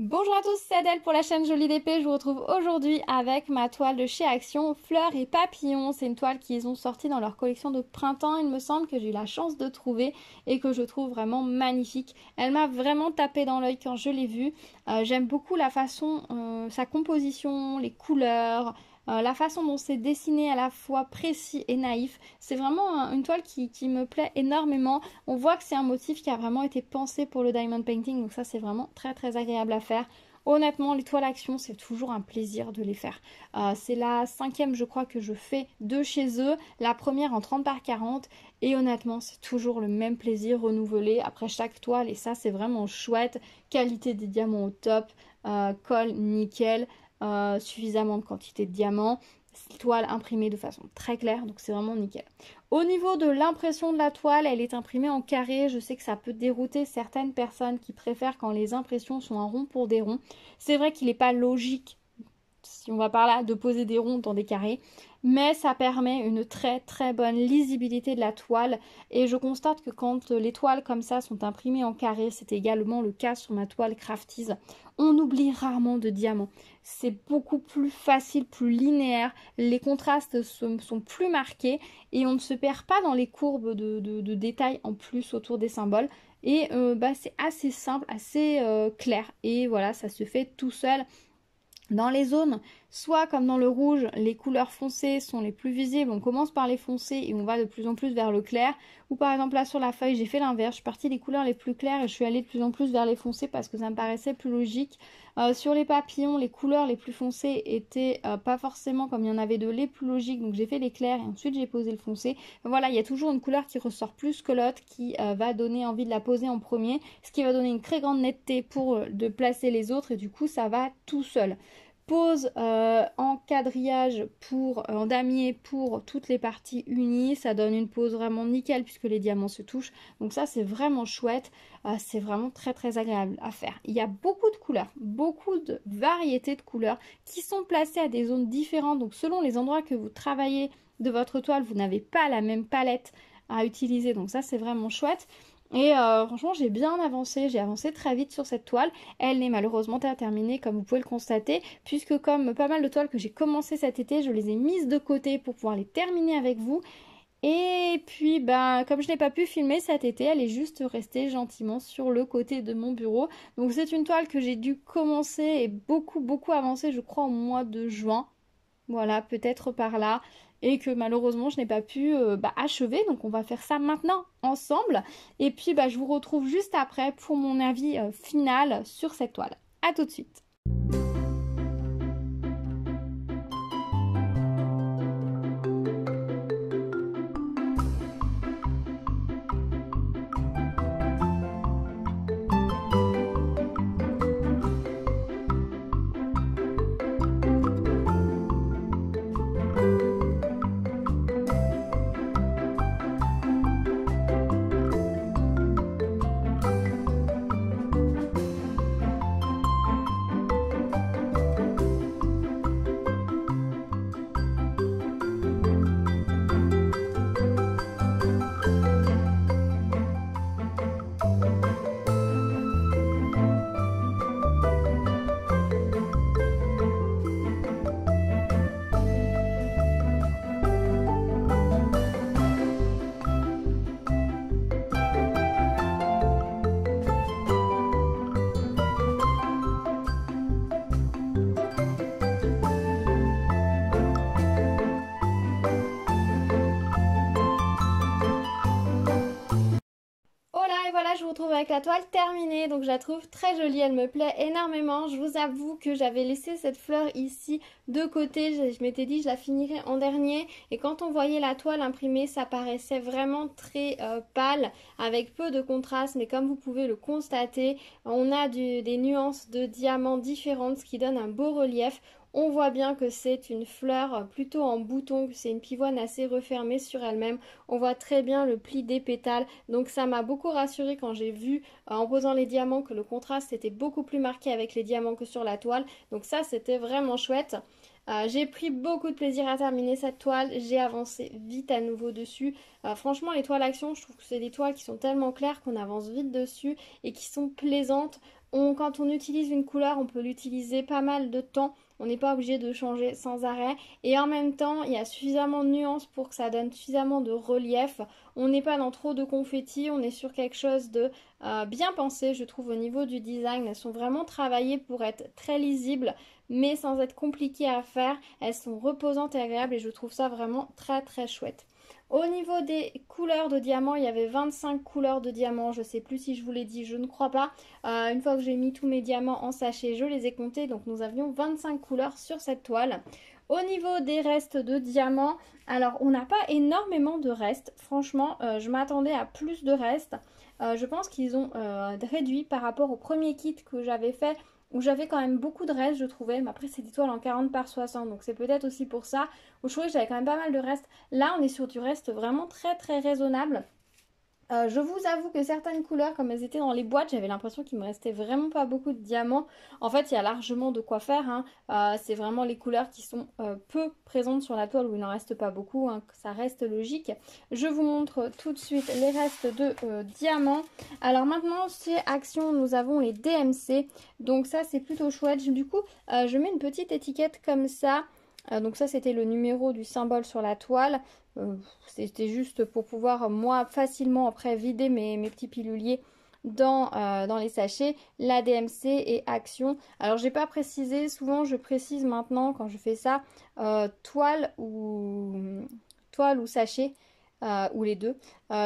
Bonjour à tous, c'est Adèle pour la chaîne Jolie d'Épée. Je vous retrouve aujourd'hui avec ma toile de chez Action, Fleurs et Papillons. C'est une toile qu'ils ont sortie dans leur collection de printemps, il me semble, que j'ai eu la chance de trouver et que je trouve vraiment magnifique. Elle m'a vraiment tapé dans l'œil quand je l'ai vue. J'aime beaucoup la façon, sa composition, les couleurs, la façon dont c'est dessiné à la fois précis et naïf. C'est vraiment une toile qui me plaît énormément. On voit que c'est un motif qui a vraiment été pensé pour le diamond painting, donc ça c'est vraiment très agréable à faire. Honnêtement, les toiles Action, c'est toujours un plaisir de les faire. C'est la 5e, je crois, que je fais de chez eux. La première en 30 par 40. Et honnêtement, c'est toujours le même plaisir renouvelé après chaque toile. Et ça, c'est vraiment chouette. Qualité des diamants au top. Colle nickel. Suffisamment de quantité de diamants. Toile imprimée de façon très claire, donc c'est vraiment nickel. Au niveau de l'impression de la toile, elle est imprimée en carré. Je sais que ça peut dérouter certaines personnes qui préfèrent quand les impressions sont en rond pour des ronds. C'est vrai qu'il n'est pas logique, si on va par là, de poser des ronds dans des carrés, mais ça permet une très bonne lisibilité de la toile. Et je constate que quand les toiles comme ça sont imprimées en carré, c'est également le cas sur ma toile Crafties, on oublie rarement de diamants. C'est beaucoup plus facile, plus linéaire, les contrastes sont plus marqués et on ne se perd pas dans les courbes de détails en plus autour des symboles. Et c'est assez simple, assez clair. Et voilà, ça se fait tout seul. Dans les zones, soit comme dans le rouge, les couleurs foncées sont les plus visibles, on commence par les foncées et on va de plus en plus vers le clair. Ou par exemple là sur la feuille, j'ai fait l'inverse, je suis partie des couleurs les plus claires et je suis allée de plus en plus vers les foncées parce que ça me paraissait plus logique. Sur les papillons, les couleurs les plus foncées étaient pas forcément comme il y en avait de les plus logiques, donc j'ai fait les clairs et ensuite j'ai posé le foncé. Voilà, il y a toujours une couleur qui ressort plus que l'autre, qui va donner envie de la poser en premier, ce qui va donner une très grande netteté pour de placer les autres et du coup ça va tout seul. Pose en quadrillage en damier pour toutes les parties unies, ça donne une pose vraiment nickel puisque les diamants se touchent, donc ça c'est vraiment chouette, c'est vraiment très agréable à faire. Il y a beaucoup de couleurs, beaucoup de variétés de couleurs qui sont placées à des zones différentes, donc selon les endroits que vous travaillez de votre toile, vous n'avez pas la même palette à utiliser, donc ça c'est vraiment chouette. Et franchement j'ai bien avancé, j'ai avancé très vite sur cette toile. Elle n'est malheureusement pas terminée comme vous pouvez le constater, puisque comme pas mal de toiles que j'ai commencé cet été, je les ai mises de côté pour pouvoir les terminer avec vous. Et puis comme je n'ai pas pu filmer cet été, elle est juste restée gentiment sur le côté de mon bureau. Donc c'est une toile que j'ai dû commencer et beaucoup avancer, je crois, au mois de juin. Voilà, peut-être par là. Et que malheureusement, je n'ai pas pu achever. Donc, on va faire ça maintenant ensemble. Et puis, je vous retrouve juste après pour mon avis final sur cette toile. À tout de suite. Et voilà, je vous retrouve avec la toile terminée, donc je la trouve très jolie, elle me plaît énormément. Je vous avoue que j'avais laissé cette fleur ici de côté, je m'étais dit je la finirais en dernier, et quand on voyait la toile imprimée, ça paraissait vraiment très pâle, avec peu de contraste, mais comme vous pouvez le constater, on a des nuances de diamants différentes, ce qui donne un beau relief. On voit bien que c'est une fleur plutôt en bouton, que c'est une pivoine assez refermée sur elle-même. On voit très bien le pli des pétales, donc ça m'a beaucoup rassurée quand j'ai vu en posant les diamants que le contraste était beaucoup plus marqué avec les diamants que sur la toile. Donc ça c'était vraiment chouette. J'ai pris beaucoup de plaisir à terminer cette toile, j'ai avancé vite à nouveau dessus. Franchement les toiles Action, je trouve que c'est des toiles qui sont tellement claires qu'on avance vite dessus et qui sont plaisantes. Quand on utilise une couleur, on peut l'utiliser pas mal de temps. On n'est pas obligé de changer sans arrêt. Et en même temps, il y a suffisamment de nuances pour que ça donne suffisamment de relief. On n'est pas dans trop de confettis, on est sur quelque chose de bien pensé, je trouve, au niveau du design. Elles sont vraiment travaillées pour être très lisibles, mais sans être compliquées à faire. Elles sont reposantes et agréables et je trouve ça vraiment très très chouette. Au niveau des couleurs de diamants, il y avait 25 couleurs de diamants. Je ne sais plus si je vous l'ai dit, je ne crois pas. Une fois que j'ai mis tous mes diamants en sachet, je les ai comptés. Donc nous avions 25 couleurs sur cette toile. Au niveau des restes de diamants, alors on n'a pas énormément de restes. Franchement, je m'attendais à plus de restes. Je pense qu'ils ont réduit par rapport au premier kit que j'avais fait, où j'avais quand même beaucoup de restes, je trouvais. Mais après, c'est des toiles en 40 par 60, donc c'est peut-être aussi pour ça. Où je trouvais que j'avais quand même pas mal de restes. Là, on est sur du reste vraiment très très raisonnable. Je vous avoue que certaines couleurs, comme elles étaient dans les boîtes, j'avais l'impression qu'il me restait vraiment pas beaucoup de diamants. En fait, il y a largement de quoi faire, hein. C'est vraiment les couleurs qui sont peu présentes sur la toile où il n'en reste pas beaucoup, hein, ça reste logique. Je vous montre tout de suite les restes de diamants. Alors maintenant, chez Action, nous avons les DMC. Donc ça, c'est plutôt chouette. Du coup, je mets une petite étiquette comme ça. Donc ça, c'était le numéro du symbole sur la toile. C'était juste pour pouvoir moi facilement après vider mes petits piluliers dans les sachets. La DMC et Action. Alors j'ai pas précisé, souvent je précise maintenant quand je fais ça, toile ou sachet. Ou les deux.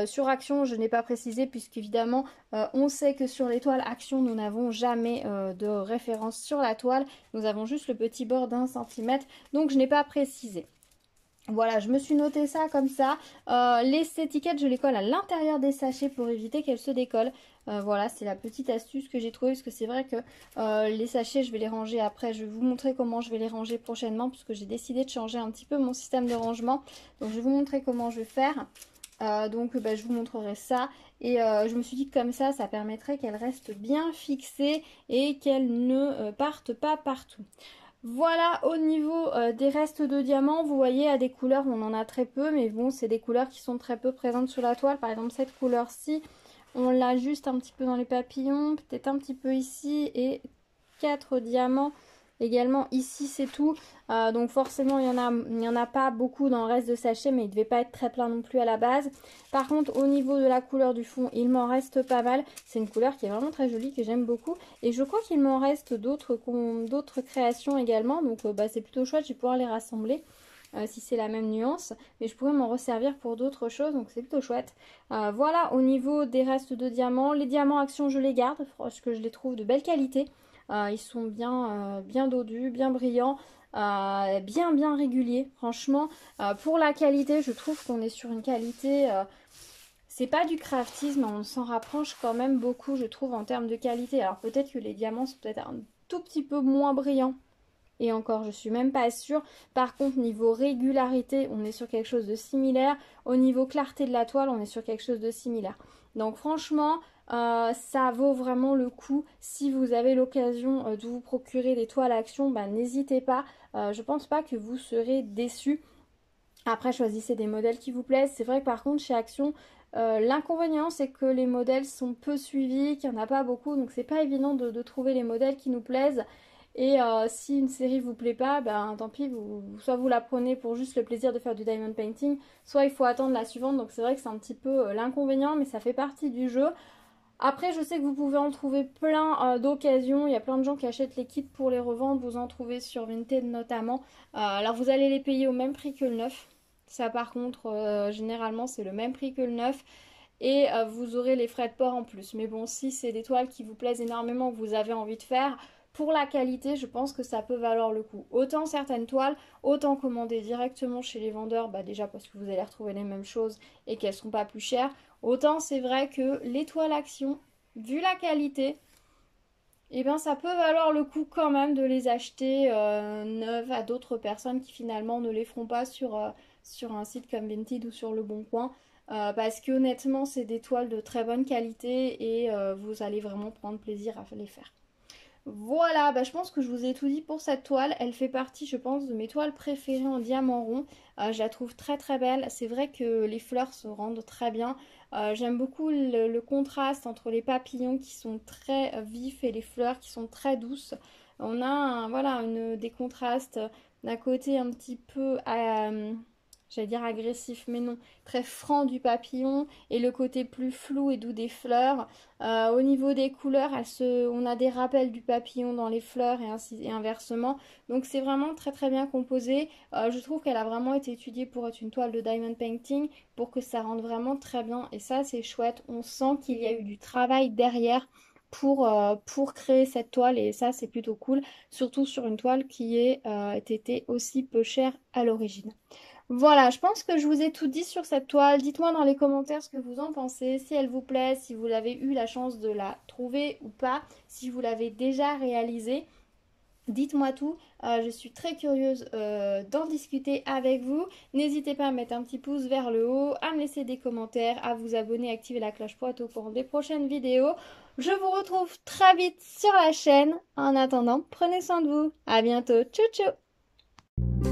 Sur Action, je n'ai pas précisé puisqu'évidemment, on sait que sur les toiles Action, nous n'avons jamais de référence sur la toile. Nous avons juste le petit bord d'1 centimètre. Donc, je n'ai pas précisé. Voilà, je me suis noté ça comme ça. Les étiquettes, je les colle à l'intérieur des sachets pour éviter qu'elles se décollent. Voilà, c'est la petite astuce que j'ai trouvée parce que c'est vrai que les sachets, je vais les ranger après. Je vais vous montrer comment je vais les ranger prochainement puisque j'ai décidé de changer un petit peu mon système de rangement. Donc, je vais vous montrer comment je vais faire. Je vous montrerai ça. Et je me suis dit que comme ça permettrait qu'elles restent bien fixées et qu'elles ne partent pas partout. Voilà, au niveau des restes de diamants, vous voyez à des couleurs on en a très peu, mais bon c'est des couleurs qui sont très peu présentes sur la toile. Par exemple cette couleur-ci, on l'a juste un petit peu dans les papillons, peut-être un petit peu ici et 4 diamants également ici, c'est tout. Donc forcément il y en a pas beaucoup dans le reste de sachet, mais il ne devait pas être très plein non plus à la base. Par contre au niveau de la couleur du fond, il m'en reste pas mal. C'est une couleur qui est vraiment très jolie, que j'aime beaucoup. Et je crois qu'il m'en reste d'autres créations également. Donc c'est plutôt chouette, je vais pouvoir les rassembler. Si c'est la même nuance, mais je pourrais m'en resservir pour d'autres choses, donc c'est plutôt chouette. Voilà, au niveau des restes de diamants, les diamants Action je les garde parce que je les trouve de belle qualité. Ils sont bien dodus, bien brillants, bien réguliers. Franchement, pour la qualité, je trouve qu'on est sur une qualité... c'est pas du craftisme, on s'en rapproche quand même beaucoup, je trouve, en termes de qualité. Alors peut-être que les diamants sont peut-être un tout petit peu moins brillants. Et encore, je suis même pas sûre. Par contre, niveau régularité, on est sur quelque chose de similaire. Au niveau clarté de la toile, on est sur quelque chose de similaire. Donc franchement, ça vaut vraiment le coup. Si vous avez l'occasion de vous procurer des toiles Action, n'hésitez pas. Je pense pas que vous serez déçus. Après, choisissez des modèles qui vous plaisent. C'est vrai que par contre, chez Action, l'inconvénient, c'est que les modèles sont peu suivis, qu'il n'y en a pas beaucoup. Donc c'est pas évident de trouver les modèles qui nous plaisent. Et si une série vous plaît pas, tant pis, soit vous la prenez pour juste le plaisir de faire du diamond painting, soit il faut attendre la suivante. Donc c'est vrai que c'est un petit peu l'inconvénient, mais ça fait partie du jeu. Après, je sais que vous pouvez en trouver plein d'occasions. Il y a plein de gens qui achètent les kits pour les revendre. Vous en trouvez sur Vinted notamment. Alors vous allez les payer au même prix que le neuf. Ça par contre, généralement c'est le même prix que le neuf. Et vous aurez les frais de port en plus. Mais bon, si c'est des toiles qui vous plaisent énormément, que vous avez envie de faire... Pour la qualité, je pense que ça peut valoir le coup. Autant certaines toiles, autant commander directement chez les vendeurs, déjà parce que vous allez retrouver les mêmes choses et qu'elles ne sont pas plus chères. Autant c'est vrai que les toiles Action, vu la qualité, ça peut valoir le coup quand même de les acheter neuves à d'autres personnes qui finalement ne les feront pas sur un site comme Vinted ou sur Le Bon Coin. Parce que honnêtement, c'est des toiles de très bonne qualité et vous allez vraiment prendre plaisir à les faire. Voilà, je pense que je vous ai tout dit pour cette toile. Elle fait partie, je pense, de mes toiles préférées en diamant rond. Je la trouve très très belle. C'est vrai que les fleurs se rendent très bien. J'aime beaucoup le contraste entre les papillons qui sont très vifs et les fleurs qui sont très douces. On a voilà, des contrastes d'un côté un petit peu, j'allais dire agressif, mais non, très franc du papillon et le côté plus flou et doux des fleurs. Au niveau des couleurs, on a des rappels du papillon dans les fleurs et inversement. Donc c'est vraiment très très bien composé. Je trouve qu'elle a vraiment été étudiée pour être une toile de diamond painting pour que ça rende vraiment très bien. Et ça c'est chouette. On sent qu'il y a eu du travail derrière pour créer cette toile et ça c'est plutôt cool. Surtout sur une toile qui était aussi peu chère à l'origine. Voilà, je pense que je vous ai tout dit sur cette toile. Dites-moi dans les commentaires ce que vous en pensez, si elle vous plaît, si vous avez eu la chance de la trouver ou pas, si vous l'avez déjà réalisée. Dites-moi tout, je suis très curieuse d'en discuter avec vous. N'hésitez pas à mettre un petit pouce vers le haut, à me laisser des commentaires, à vous abonner, activer la cloche pour être au courant des prochaines vidéos. Je vous retrouve très vite sur la chaîne. En attendant, prenez soin de vous. À bientôt. Ciao ciao.